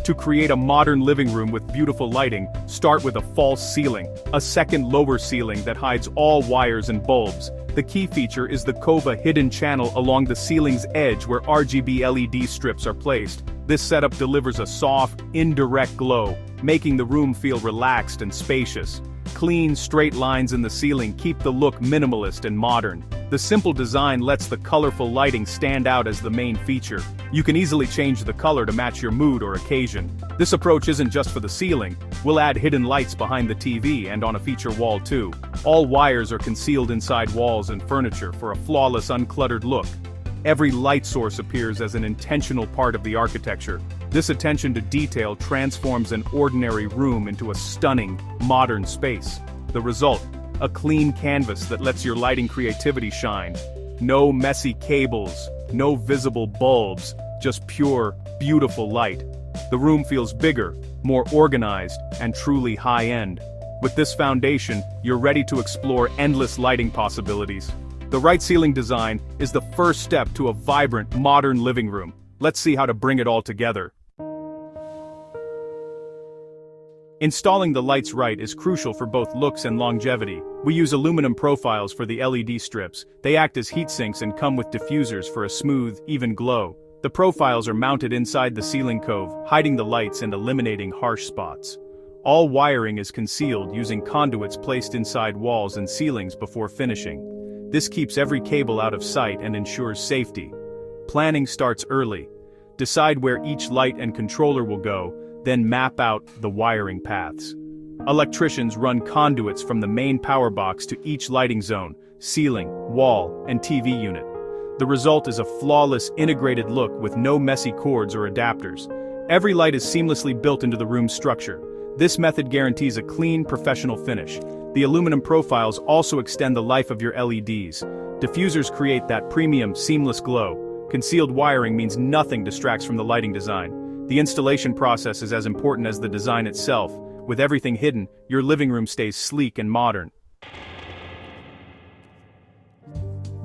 To create a modern living room with beautiful lighting, start with a false ceiling, a second lower ceiling that hides all wires and bulbs. The key feature is the cove, a hidden channel along the ceiling's edge where RGB LED strips are placed. This setup delivers a soft, indirect glow, making the room feel relaxed and spacious. Clean, straight lines in the ceiling keep the look minimalist and modern. The simple design lets the colorful lighting stand out as the main feature. You can easily change the color to match your mood or occasion. This approach isn't just for the ceiling. We'll add hidden lights behind the TV and on a feature wall too. All wires are concealed inside walls and furniture for a flawless, uncluttered look. Every light source appears as an intentional part of the architecture. This attention to detail transforms an ordinary room into a stunning, modern space. The result: a clean canvas that lets your lighting creativity shine. No messy cables, no visible bulbs, just pure, beautiful light. The room feels bigger, more organized, and truly high-end. With this foundation, you're ready to explore endless lighting possibilities. The right ceiling design is the first step to a vibrant, modern living room. Let's see how to bring it all together. Installing the lights right is crucial for both looks and longevity. We use aluminum profiles for the LED strips. They act as heat sinks and come with diffusers for a smooth, even glow. The profiles are mounted inside the ceiling cove, hiding the lights and eliminating harsh spots. All wiring is concealed using conduits placed inside walls and ceilings before finishing. This keeps every cable out of sight and ensures safety. Planning starts early. Decide where each light and controller will go, then map out the wiring paths. Electricians run conduits from the main power box to each lighting zone, ceiling, wall, and TV unit. The result is a flawless, integrated look with no messy cords or adapters. Every light is seamlessly built into the room's structure. This method guarantees a clean, professional finish. The aluminum profiles also extend the life of your LEDs. Diffusers create that premium, seamless glow. Concealed wiring means nothing distracts from the lighting design. The installation process is as important as the design itself. With everything hidden, your living room stays sleek and modern.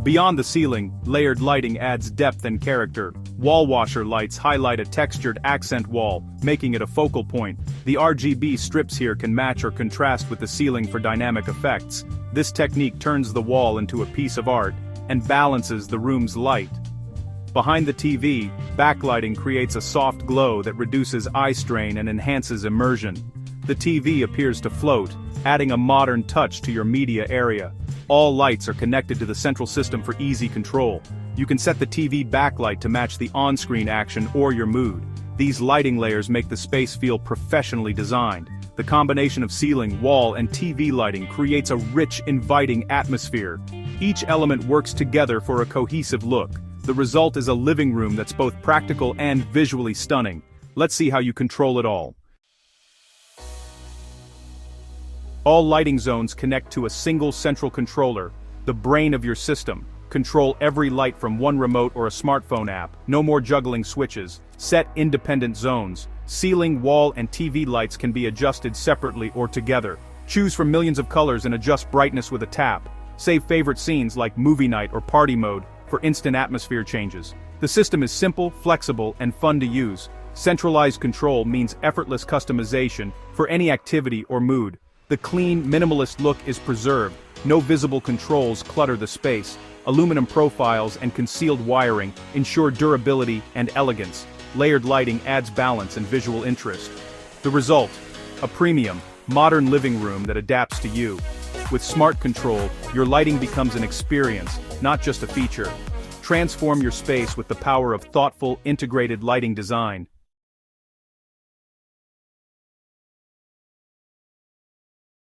Beyond the ceiling, layered lighting adds depth and character. Wall washer lights highlight a textured accent wall, making it a focal point. The RGB strips here can match or contrast with the ceiling for dynamic effects. This technique turns the wall into a piece of art and balances the room's light. Behind the TV, backlighting creates a soft glow that reduces eye strain and enhances immersion. The TV appears to float, adding a modern touch to your media area. All lights are connected to the central system for easy control. You can set the TV backlight to match the on-screen action or your mood. These lighting layers make the space feel professionally designed. The combination of ceiling, wall, and TV lighting creates a rich, inviting atmosphere. Each element works together for a cohesive look. The result is a living room that's both practical and visually stunning. Let's see how you control it all. All lighting zones connect to a single central controller, the brain of your system. Control every light from one remote or a smartphone app. No more juggling switches. Set independent zones. Ceiling, wall, and TV lights can be adjusted separately or together. Choose from millions of colors and adjust brightness with a tap. Save favorite scenes like movie night or party mode for instant atmosphere changes. The system is simple, flexible, and fun to use. Centralized control means effortless customization for any activity or mood. The clean, minimalist look is preserved. No visible controls clutter the space. Aluminum profiles and concealed wiring ensure durability and elegance. Layered lighting adds balance and visual interest. The result: a premium, modern living room that adapts to you. With smart control, your lighting becomes an experience, not just a feature. Transform your space with the power of thoughtful, integrated lighting design.